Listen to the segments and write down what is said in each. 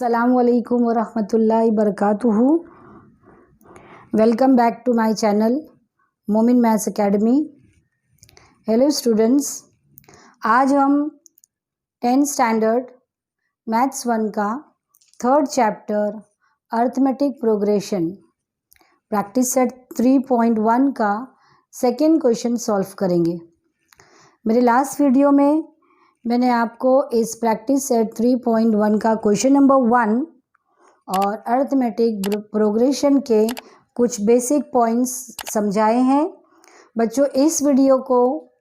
अस्सलामुअलैकुम वरहमतुल्लाहि बरकातुहू। Welcome back to my channel Momin maths academy. Hello students, आज हम 10th स्टैंडर्ड मैथ्स 1 का 3rd chapter arithmetic progression practice set 3.1 का 2nd क्वेश्चन सॉल्व करेंगे। मेरे लास्ट वीडियो में मैंने आपको इस प्रैक्टिस सेट 3.1 का क्वेश्चन नंबर 1 और अर्थमेटिक प्रोग्रेशन के कुछ बेसिक पॉइंट्स समझाए हैं। बच्चों, इस वीडियो को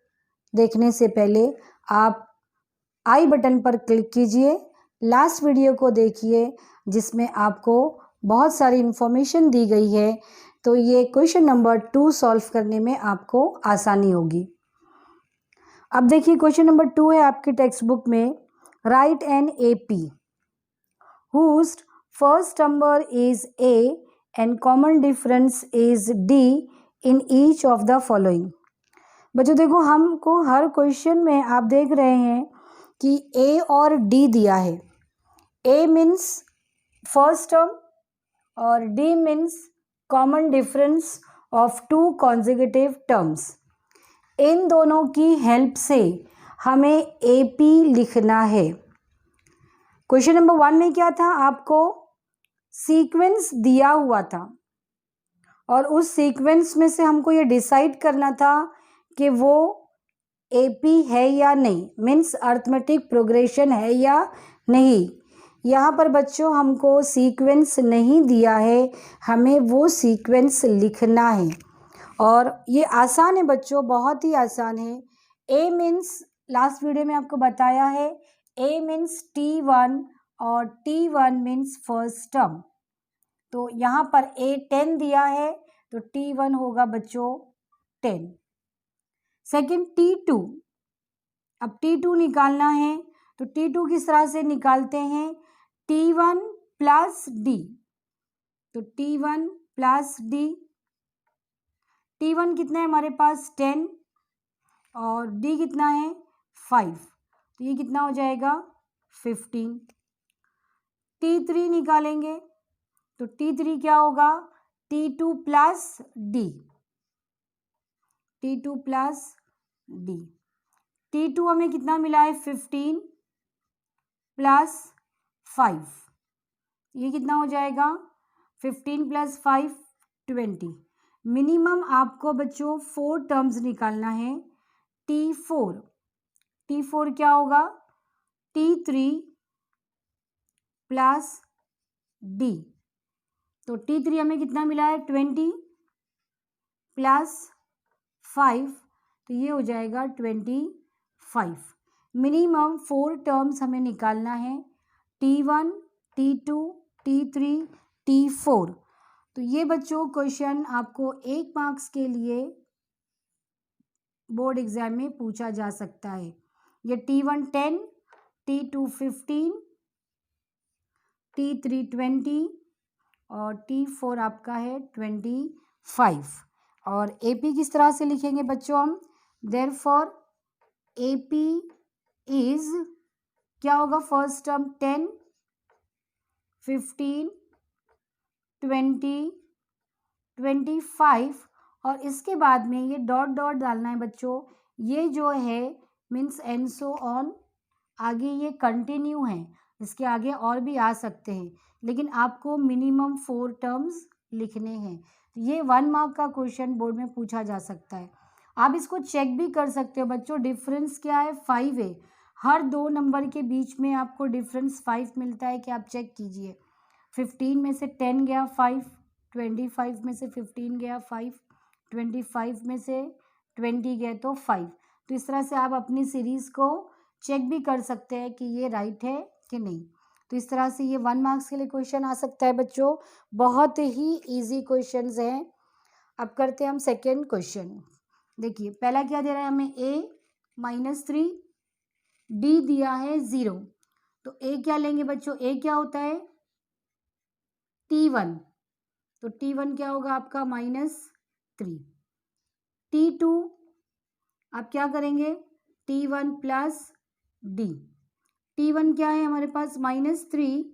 देखने से पहले आप आई बटन पर क्लिक कीजिए, लास्ट वीडियो को देखिए जिसमें आपको बहुत सारी इन्फॉर्मेशन दी गई है, तो ये क्वेश्चन नंबर 2 सॉल्व करने में आपको आसानी होगी। अब देखिए, क्वेश्चन नंबर 2 है आपकी टेक्स्ट बुक में, write an AP whose first number is A and common difference is D in each of the following। बच्चों देखो, हमको हर क्वेश्चन में आप देख रहे हैं कि A और D दिया है। A मीन्स फर्स्ट टर्म और D means common difference of 2 consecutive terms. इन दोनों की हेल्प से हमें AP लिखना है। क्वेश्चन नंबर 1 में क्या था, आपको सीक्वेंस दिया हुआ था और उस सीक्वेंस में से हमको ये डिसाइड करना था कि वो AP है या नहीं, मीन्स अर्थमेटिक प्रोग्रेशन है या नहीं। यहाँ पर बच्चों हमको सीक्वेंस नहीं दिया है, हमें वो सीक्वेंस लिखना है और ये आसान है बच्चों, बहुत ही आसान है। A मीन्स, लास्ट वीडियो में आपको बताया है, A मीन्स T1 और T1 मीन्स फर्स्ट टर्म। तो यहाँ पर A 10 दिया है तो T1 होगा बच्चों 10। सेकंड T2, अब T2 निकालना है तो T2 किस तरह से निकालते हैं, T1 प्लस D। तो T1 प्लस D, T1 कितना है हमारे पास 10 और D कितना है 5, तो ये कितना हो जाएगा 15। T3 निकालेंगे तो T3 क्या होगा, T2 plus D, T2 plus D। T2 हमें कितना मिला है 15 प्लस 5, ये कितना हो जाएगा 15 प्लस 5 20। मिनिमम आपको बच्चों 4 टर्म्स निकालना है। T4 क्या होगा, T3 प्लस D। तो T3 हमें कितना मिला है 20 प्लस 5, तो ये हो जाएगा 25। मिनिमम 4 टर्म्स हमें निकालना है, T1, T2, T3, T4। तो ये बच्चों क्वेश्चन आपको 1 मार्क्स के लिए बोर्ड एग्जाम में पूछा जा सकता है। ये T1 10, T2 15, T3 20 और T4 आपका है 25। और AP किस तरह से लिखेंगे बच्चों हम, देयरफॉर AP इज क्या होगा, फर्स्ट टर्म 10, 15, 20, 25 और इसके बाद में ये डॉट डॉट डालना है बच्चों। ये जो है मीन्स एंड सो ऑन, आगे ये कंटिन्यू है, इसके आगे और भी आ सकते हैं, लेकिन आपको मिनिमम 4 टर्म्स लिखने हैं। ये 1 मार्क का क्वेश्चन बोर्ड में पूछा जा सकता है। आप इसको चेक भी कर सकते हो बच्चों, डिफरेंस क्या है 5 है, हर 2 नंबर के बीच में आपको डिफरेंस 5 मिलता है कि आप चेक कीजिए। 15 में से 10 गया 5, 25 में से 15 गया 5, 25 में से 20 गए तो 5। तो इस तरह से आप अपनी सीरीज़ को चेक भी कर सकते हैं कि ये राइट है कि नहीं। तो इस तरह से ये 1 मार्क्स के लिए क्वेश्चन आ सकता है बच्चों, बहुत ही इजी क्वेश्चंस हैं। अब करते हैं हम सेकेंड क्वेश्चन। देखिए, पहला क्या दे रहा है हमें, A -3, D दिया है 0। तो A क्या लेंगे बच्चों, A क्या होता है T1, तो T1 क्या होगा आपका -3। T2 आप क्या करेंगे, T1 प्लस D। T1 क्या है हमारे पास -3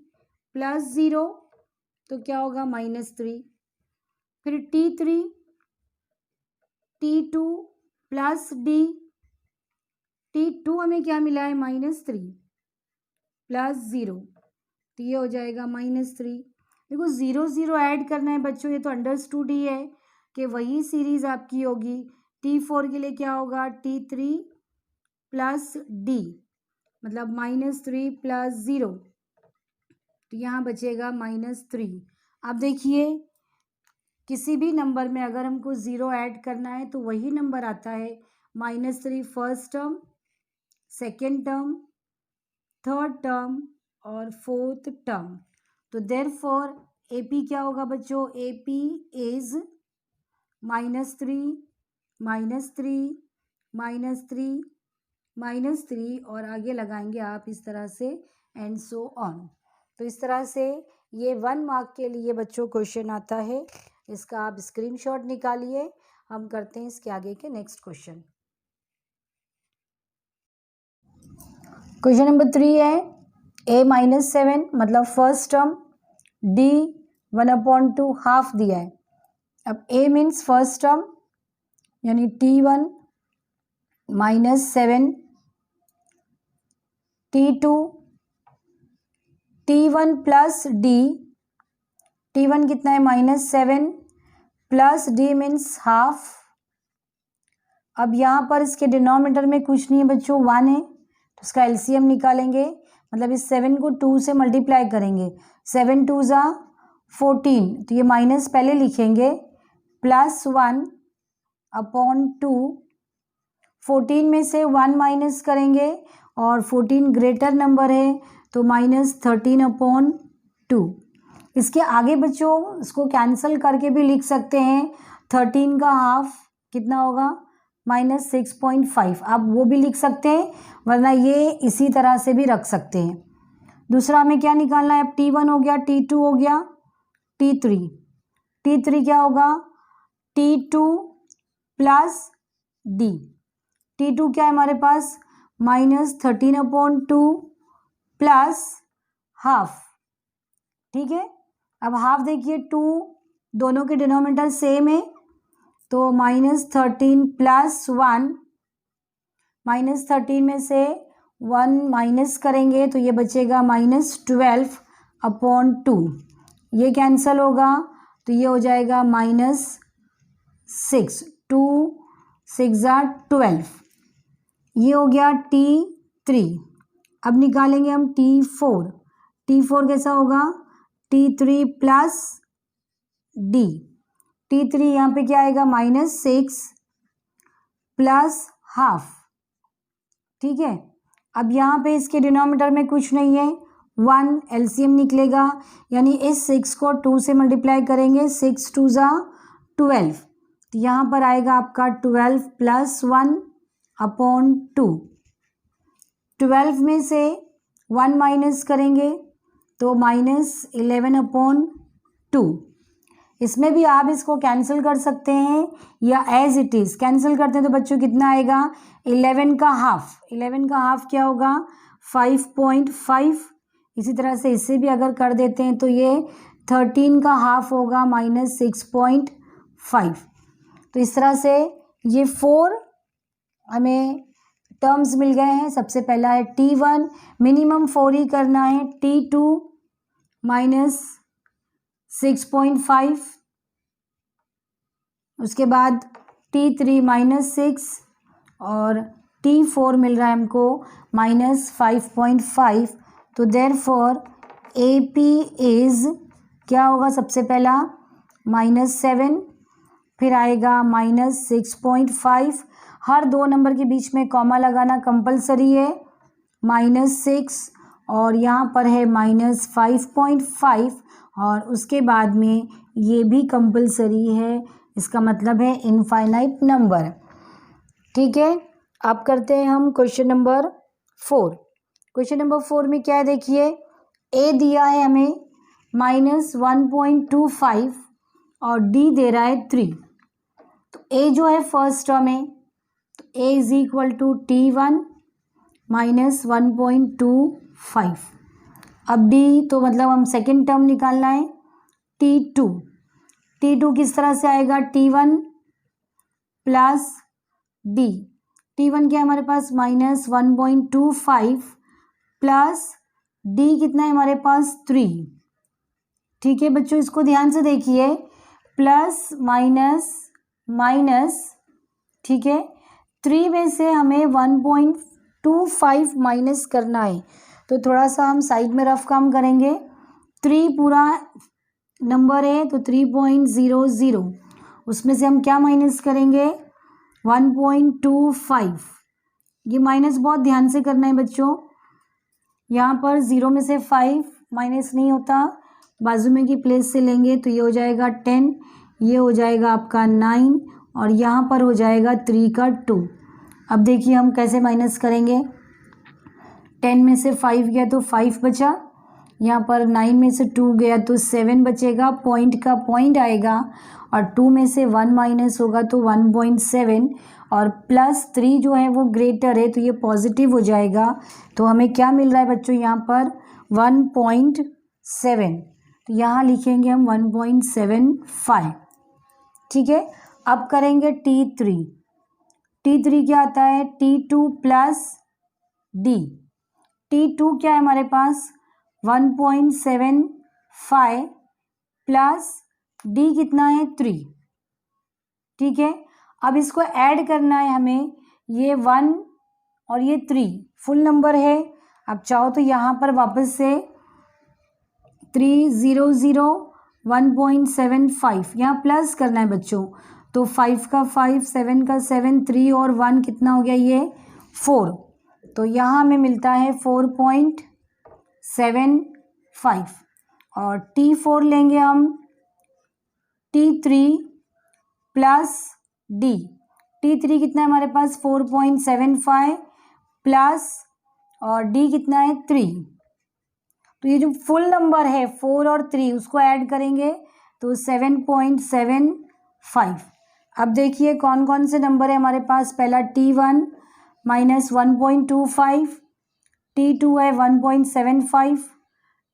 प्लस 0 तो क्या होगा -3, फिर T3 T2 plus D, T2 हमें क्या मिला है -3 प्लस 0 तो ये हो जाएगा -3। देखो 0 0 ऐड करना है बच्चों, ये तो अंडरस्टूड ही है कि वही सीरीज आपकी होगी। T4 के लिए क्या होगा T3 प्लस D, मतलब -3 प्लस 0 तो यहाँ बचेगा -3। अब देखिए किसी भी नंबर में अगर हमको 0 ऐड करना है तो वही नंबर आता है -3 first term, second term, third term और फोर्थ टर्म। तो देयरफॉर AP क्या होगा बच्चों, AP इज -3 -3 -3 और आगे लगाएंगे आप इस तरह से एंड सो ऑन। तो इस तरह से ये 1 मार्क के लिए बच्चों क्वेश्चन आता है। इसका आप स्क्रीनशॉट निकालिए। हम करते हैं इसके आगे के नेक्स्ट क्वेश्चन। क्वेश्चन नंबर 3 है A-7 मतलब फर्स्ट टर्म, D 1/2 हाफ दिया है। अब A मीन्स फर्स्ट टर्म यानी T1 -7, T2 T1 plus D, T1 कितना है -7 प्लस D मीन्स हाफ। अब यहाँ पर इसके डिनोमिनेटर में कुछ नहीं है बच्चों, 1 है तो इसका LCM निकालेंगे, मतलब इस 7 को 2 से मल्टीप्लाई करेंगे। 7 2 ज़ा 14 तो ये माइनस पहले लिखेंगे, +1/2। 14 में से 1 माइनस करेंगे और 14 ग्रेटर नंबर है तो -13/2। इसके आगे बच्चों इसको कैंसिल करके भी लिख सकते हैं। 13 का हाफ कितना होगा -6.5, आप वो भी लिख सकते हैं, वरना ये इसी तरह से भी रख सकते हैं। दूसरा हमें क्या निकालना है, अब T1 हो गया, T2 हो गया, T3 क्या होगा T2 प्लस D। T2 क्या है हमारे पास -13/2 प्लस हाफ, ठीक है। अब हाफ देखिए 2 दोनों के डिनोमिनेटर सेम है तो -13 प्लस 1, -13 में से 1 माइनस करेंगे तो ये बचेगा -12/2। ये कैंसिल होगा तो ये हो जाएगा -6, 2 6 = 12। ये हो गया T3। अब निकालेंगे हम T4। T4 कैसा होगा T3 प्लस D। T3 यहाँ पे क्या आएगा -6 प्लस हाफ, ठीक है। अब यहाँ पे इसके डिनोमिनेटर में कुछ नहीं है, 1 LCM निकलेगा, यानी इस 6 को 2 से मल्टीप्लाई करेंगे, 6 2 ज़ा 12 तो यहाँ पर आएगा आपका 12 + 1/2। 12 में से 1 माइनस करेंगे तो -11/2। इसमें भी आप इसको कैंसिल कर सकते हैं या एज इट इज़ कैंसिल करते हैं तो बच्चों कितना आएगा 11 का हाफ। 11 का हाफ क्या होगा 5.5। इसी तरह से इससे भी अगर कर देते हैं तो ये 13 का हाफ होगा -6.5। तो इस तरह से ये 4 हमें टर्म्स मिल गए हैं। सबसे पहला है T1 मिनिमम 4 ही करना है, T2 -6.5, उसके बाद T3 -6 और T4 मिल रहा है हमको -5.5। तो देयरफॉर AP इज क्या होगा सबसे पहला -7, फिर आएगा -6.5, हर 2 नंबर के बीच में कॉमा लगाना कंपलसरी है, -6 और यहाँ पर है -5.5 और उसके बाद में ये भी कंपलसरी है, इसका मतलब है इनफाइनाइट नंबर, ठीक है। अब करते हैं हम क्वेश्चन नंबर 4। क्वेश्चन नंबर 4 में क्या है देखिए, A दिया है हमें -1.25 और D दे रहा है 3। तो A जो है फर्स्ट टर्म है तो A = T1 -1.25। अब डी तो मतलब हम सेकेंड टर्म निकालना है T2। T2 किस तरह से आएगा, T1 प्लस डी। T1 क्या है हमारे पास -1.25 प्लस डी कितना है हमारे पास 3। ठीक है बच्चों, इसको ध्यान से देखिए, प्लस माइनस माइनस, ठीक है, 3 में से हमें 1.25 माइनस करना है। तो थोड़ा सा हम साइड में रफ काम करेंगे। 3 पूरा नंबर है तो 3.00, उसमें से हम क्या माइनस करेंगे 1.25। ये माइनस बहुत ध्यान से करना है बच्चों, यहाँ पर 0 में से 5 माइनस नहीं होता, बाजू में की प्लेस से लेंगे तो ये हो जाएगा 10, ये हो जाएगा आपका 9 और यहाँ पर हो जाएगा 3 का 2। अब देखिए हम कैसे माइनस करेंगे, 10 में से 5 गया तो 5 बचा, यहाँ पर 9 में से 2 गया तो 7 बचेगा, पॉइंट का पॉइंट आएगा, और 2 में से 1 माइनस होगा तो 1.7, और प्लस 3 जो है वो ग्रेटर है तो ये पॉजिटिव हो जाएगा। तो हमें क्या मिल रहा है बच्चों यहाँ पर 1.7, तो यहाँ लिखेंगे हम 1.75। ठीक है, अब करेंगे T3। T3 क्या आता है T2 प्लस डी। T2 क्या है हमारे पास 1.75 प्लस डी कितना है 3। ठीक है, अब इसको ऐड करना है हमें, ये 1 और ये 3 फुल नंबर है। आप चाहो तो यहाँ पर वापस से 300 1.75 यहाँ प्लस करना है बच्चों, तो 5 का 5, 7 का 7, 3 और 1 कितना हो गया ये 4, तो यहाँ हमें मिलता है 4.75। और T4 लेंगे हम T3 प्लस डी। T3 कितना है हमारे पास 4.75 प्लस और डी कितना है 3, तो ये जो फुल नंबर है 4 और 3 उसको ऐड करेंगे तो 7.75। अब देखिए कौन कौन से नंबर है हमारे पास, पहला T1 -1.25, T2 है 1.75,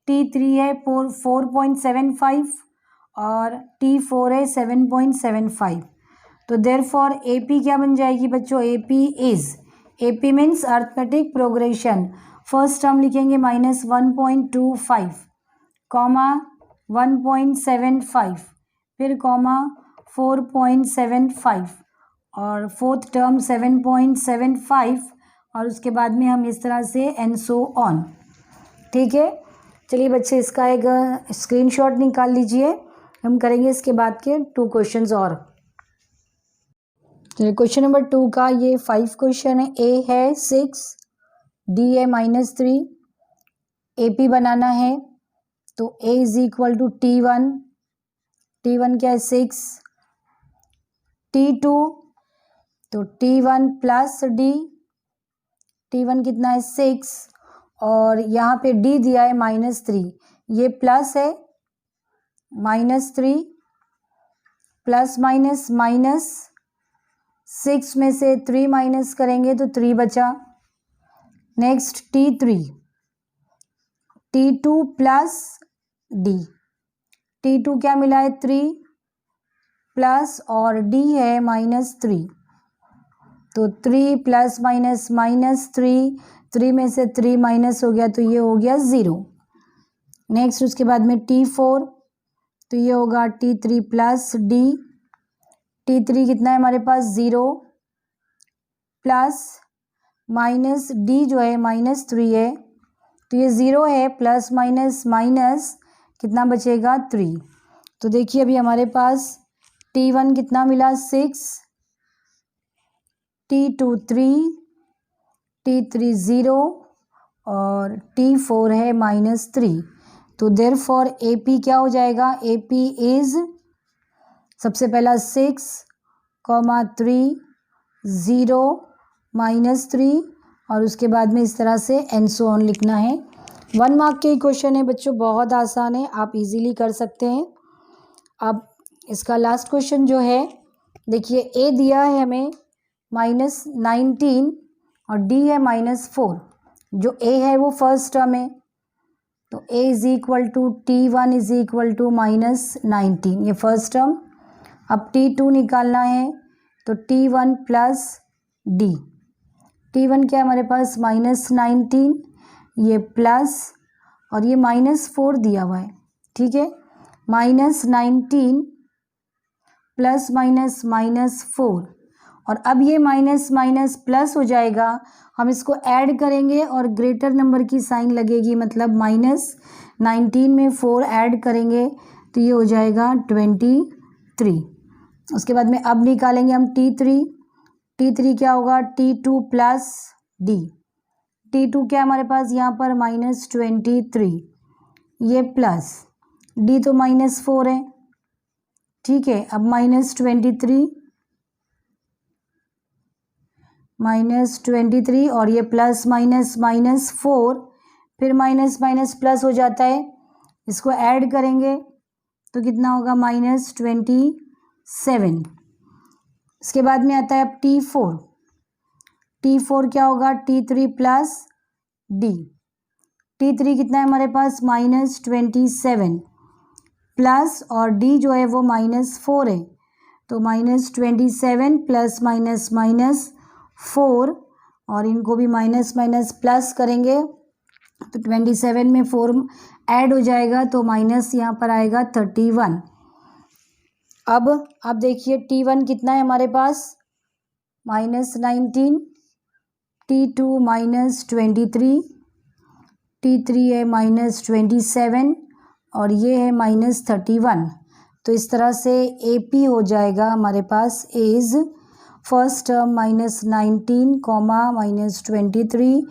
T3 है 4.75 और T4 है 7.75। तो देयरफॉर AP क्या बन जाएगी बच्चों, AP means arithmetic progression. First term लिखेंगे -1.25 कॉमा 1.75, फिर कॉमा 4.75 और फोर्थ टर्म 7.75 और उसके बाद में हम इस तरह से एंड सो ऑन। ठीक है, चलिए बच्चे इसका एक स्क्रीनशॉट निकाल लीजिए, हम करेंगे इसके बाद के 2 क्वेश्चंस और। चलिए क्वेश्चन नंबर 2 का ये 5 क्वेश्चन है। ए है 6, डी है -3, AP बनाना है तो A is equal to T1 क्या है 6, T2 तो T1 प्लस डी, T1 कितना है 6 और यहाँ पे D दिया है -3, ये प्लस है -3 प्लस माइनस 6 में से 3 माइनस करेंगे तो 3 बचा। Next T2 plus D, T2 क्या मिला है 3 प्लस और D है -3, तो 3 प्लस माइनस 3 में से 3 माइनस हो गया तो ये हो गया 0। नेक्स्ट उसके बाद में T4 तो ये होगा T3 प्लस D, T3 कितना है हमारे पास 0 प्लस माइनस D जो है -3 है तो ये 0 है, प्लस माइनस कितना बचेगा 3। तो देखिए अभी हमारे पास T1 कितना मिला 6, T2 3, T3 0 और T4 है -3। तो देयरफॉर AP क्या हो जाएगा, AP इज सबसे पहला 6, 3, 0, -3 और उसके बाद में इस तरह से एंड सो ऑन लिखना है। 1 मार्क के क्वेश्चन है बच्चों, बहुत आसान है, आप इजीली कर सकते हैं। अब इसका लास्ट क्वेश्चन जो है देखिए, A दिया है हमें -19 और D है -4। जो A है वो फर्स्ट टर्म है तो a is equal to T1 is equal to -19, ये फर्स्ट टर्म। अब T2 निकालना है तो T1 प्लस D। T1 क्या है हमारे पास -19, ये प्लस और ये -4 दिया हुआ है, ठीक है। -19 प्लस -4, और अब ये माइनस माइनस प्लस हो जाएगा, हम इसको ऐड करेंगे और ग्रेटर नंबर की साइन लगेगी, मतलब -19 में 4 ऐड करेंगे तो ये हो जाएगा 23। उसके बाद में अब निकालेंगे हम T3 क्या होगा T2 प्लस D। T2 क्या हमारे पास यहाँ पर -23, ये प्लस D तो -4 है, ठीक है। अब -23 और ये प्लस -4, फिर माइनस माइनस प्लस हो जाता है, इसको ऐड करेंगे तो कितना होगा -27। इसके बाद में आता है अब T4 क्या होगा T3 प्लस D। T3 कितना है हमारे पास -27 प्लस, और D जो है वो -4 है, तो -27 प्लस -4, और इनको भी माइनस माइनस प्लस करेंगे तो 27 में 4 ऐड हो जाएगा तो माइनस यहाँ पर आएगा 31। अब देखिए T1 कितना है हमारे पास -19, T2 -23, T3 है -27 और ये है -31। तो इस तरह से AP हो जाएगा हमारे पास इज फर्स्ट टर्म -19, -23,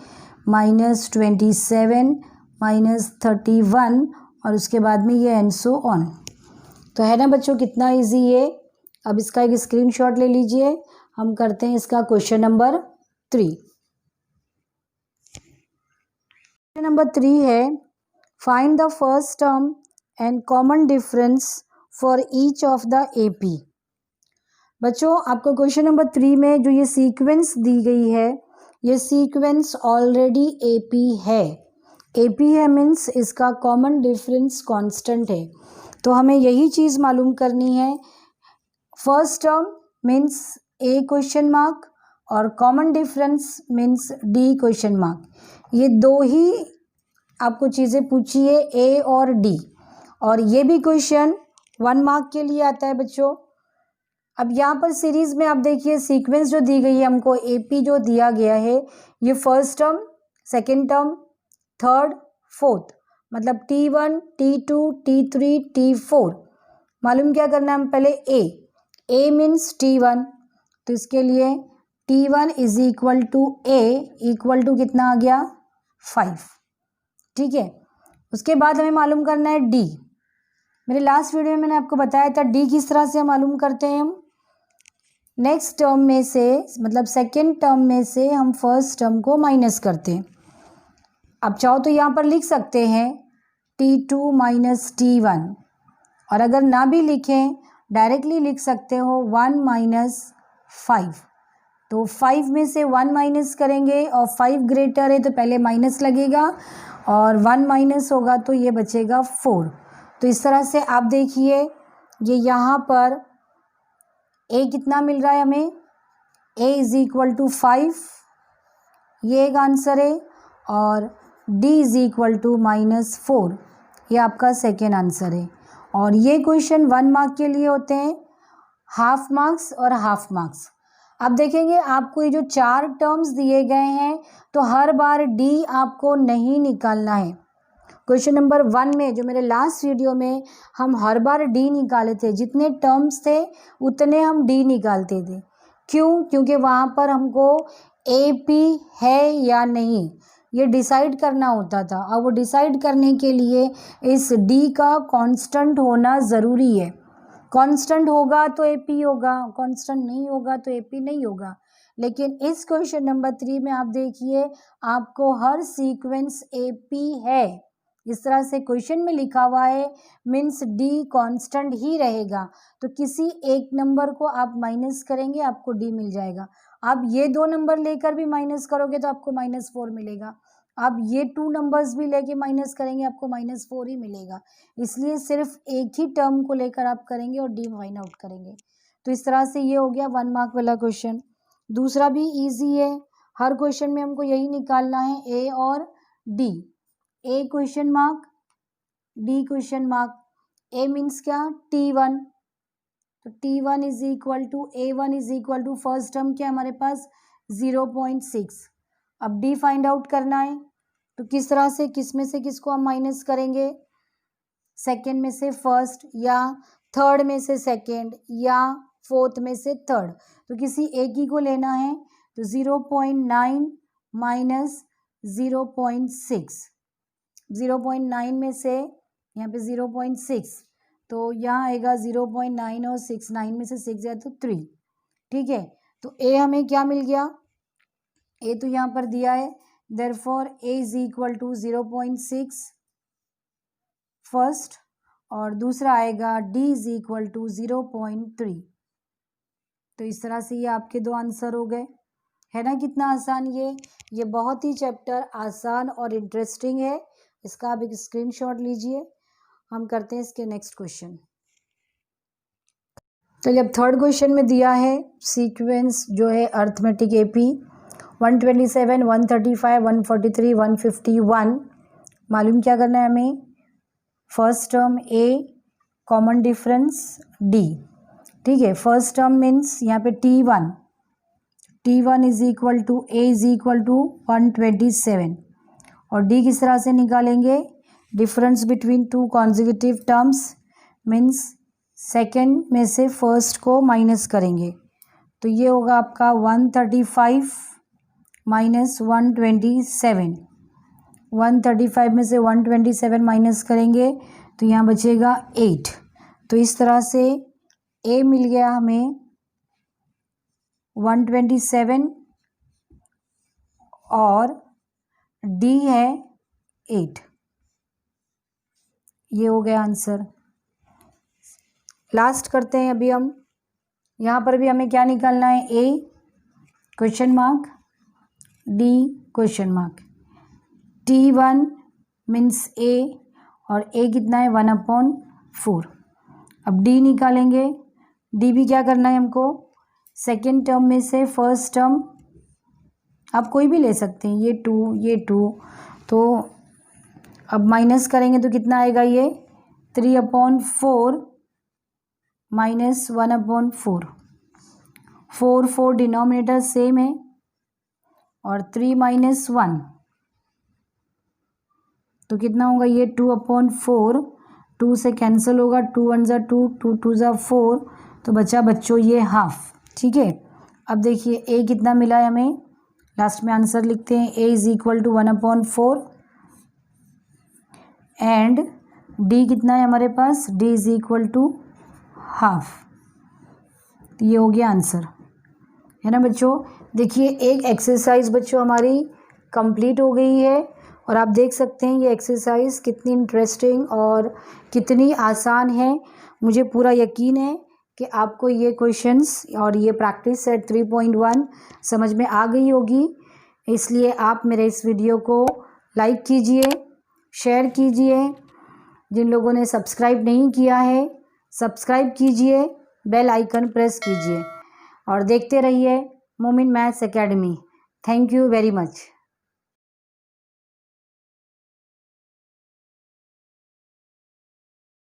-27, -31, और उसके बाद में ये एंड सो ऑन। तो है ना बच्चों, कितना इजी है। अब इसका एक स्क्रीनशॉट ले लीजिए, हम करते हैं इसका क्वेश्चन नंबर 3। क्वेश्चन नंबर 3 है, find the first term and common difference for each of the AP। बच्चों आपको क्वेश्चन नंबर 3 में जो ये सीक्वेंस दी गई है, ये सीक्वेंस ऑलरेडी AP है। AP है मीन्स इसका कॉमन डिफरेंस कांस्टेंट है, तो हमें यही चीज़ मालूम करनी है। First term means A question mark और common difference means D question mark. ये दो ही आपको चीज़ें पूछी है, A और D, और ये भी क्वेश्चन 1 मार्क के लिए आता है बच्चों। अब यहाँ पर सीरीज में आप देखिए सीक्वेंस जो दी गई है हमको, AP जो दिया गया है, ये first term, second term, third, fourth, मतलब T1, T2, T3, T4। मालूम क्या करना है, हम पहले A मीन्स T1, तो इसके लिए T1 is equal to A equal to कितना आ गया 5, ठीक है। उसके बाद हमें मालूम करना है D। मेरे लास्ट वीडियो में मैंने आपको बताया था D किस तरह से मालूम करते हैं। हम नेक्स्ट टर्म में से, मतलब सेकेंड टर्म में से हम फर्स्ट टर्म को माइनस करते हैं। अब चाहो तो यहाँ पर लिख सकते हैं T2 माइनस T1, और अगर ना भी लिखें डायरेक्टली लिख सकते हो 1 माइनस 5। तो 5 में से 1 माइनस करेंगे और 5 ग्रेटर है तो पहले माइनस लगेगा, और 1 माइनस होगा तो ये बचेगा 4। तो इस तरह से आप देखिए, ये यहाँ पर A कितना मिल रहा है हमें, A इज इक्वल टू 5, ये एक आंसर है, और D इज इक्वल टू -4, ये आपका सेकेंड आंसर है। और ये क्वेश्चन 1 मार्क के लिए होते हैं, हाफ मार्क्स और हाफ मार्क्स। अब देखेंगे आपको ये जो 4 टर्म्स दिए गए हैं, तो हर बार D आपको नहीं निकालना है। क्वेश्चन नंबर 1 में जो मेरे लास्ट वीडियो में हम हर बार D निकाले थे, जितने टर्म्स थे उतने हम D निकालते थे। क्यों? क्योंकि वहाँ पर हमको AP है या नहीं ये डिसाइड करना होता था, और वो डिसाइड करने के लिए इस D का कांस्टेंट होना ज़रूरी है। कांस्टेंट होगा तो AP होगा, कांस्टेंट नहीं होगा तो AP नहीं होगा। लेकिन इस क्वेश्चन नंबर 3 में आप देखिए, आपको हर सीक्वेंस AP है, इस तरह से क्वेश्चन में लिखा हुआ है, मीन्स D कांस्टेंट ही रहेगा। तो किसी एक नंबर को आप माइनस करेंगे, आपको D मिल जाएगा। आप ये 2 नंबर लेकर भी माइनस करोगे तो आपको -4 मिलेगा। अब ये 2 नंबर्स भी लेके माइनस करेंगे आपको -4 ही मिलेगा, इसलिए सिर्फ एक ही टर्म को लेकर आप करेंगे और डी फाइंड आउट करेंगे। तो इस तरह से ये हो गया 1 मार्क वाला क्वेश्चन। दूसरा भी इजी है, हर क्वेश्चन में हमको यही निकालना है, ए और D. A question mark, D question mark. A means क्या, T1, तो T1 is equal to A1 is equal to first term क्या हमारे पास 0.6। अब डी फाइंड आउट करना है, तो किस तरह से, किस में से किसको हम माइनस करेंगे, सेकेंड में से फर्स्ट या थर्ड में से सेकेंड या फोर्थ में से थर्ड, तो किसी एक ही को लेना है। तो 0.9 माइनस 0.6, 0.9 में से यहाँ पे 0.6, तो यहाँ आएगा 0.9 और 6, 9 में से 6 जाए तो 3, ठीक है। तो ए हमें क्या मिल गया, ए तो यहाँ पर दिया है, therefore a is equal to 0.6 first, और दूसरा आएगा डी इज इक्वल टू 0.3। तो इस तरह से ये आपके दो आंसर हो गए, है ना कितना आसान। ये बहुत ही चैप्टर आसान और इंटरेस्टिंग है, इसका आप एक स्क्रीनशॉट लीजिए। हम करते हैं इसके नेक्स्ट क्वेश्चन। तो जब थर्ड क्वेश्चन में दिया है सीक्वेंस जो है अर्थमेटिक AP 127, 135, 143, 151, मालूम क्या करना है हमें, first term A, common difference D, ठीक है। फर्स्ट टर्म मीन्स यहाँ पे T1 is equal to A is equal to 127, और D किस तरह से निकालेंगे, difference between two consecutive terms means second में से फर्स्ट को माइनस करेंगे, तो ये होगा आपका 135 माइनस 127, 135 में से 127 माइनस करेंगे तो यहाँ बचेगा 8। तो इस तरह से A मिल गया हमें 127 और D है 8, ये हो गया आंसर। लास्ट करते हैं अभी हम, यहाँ पर भी हमें क्या निकालना है, A question mark, D question mark. T1 means A, और A कितना है 1/4। अब D निकालेंगे, D भी क्या करना है हमको, सेकेंड टर्म में से फर्स्ट टर्म आप कोई भी ले सकते हैं, ये 2, तो अब माइनस करेंगे तो कितना आएगा, ये 3/4 माइनस 1/4, 4 डिनोमिनेटर सेम है, और 3 माइनस 1, तो कितना होगा, ये 2/4, 2 से कैंसिल होगा, 2 1 ज़ा 2, 2 2 ज़ा 4, तो बचा बच्चों ये हाफ, ठीक है। अब देखिए A कितना मिला है हमें, लास्ट में आंसर लिखते हैं, A is equal to 1/4 and D कितना है हमारे पास, D is equal to half. तो ये हो गया आंसर, है ना बच्चों। देखिए एक एक्सरसाइज बच्चों हमारी कंप्लीट हो गई है, और आप देख सकते हैं ये एक्सरसाइज कितनी इंटरेस्टिंग और कितनी आसान है। मुझे पूरा यकीन है कि आपको ये क्वेश्चंस और ये प्रैक्टिस सेट 3.1 समझ में आ गई होगी, इसलिए आप मेरे इस वीडियो को लाइक कीजिए, शेयर कीजिए, जिन लोगों ने सब्सक्राइब नहीं किया है सब्सक्राइब कीजिए, बेल आइकन प्रेस कीजिए, और देखते रहिए मोमिन maths academy. Thank you very much.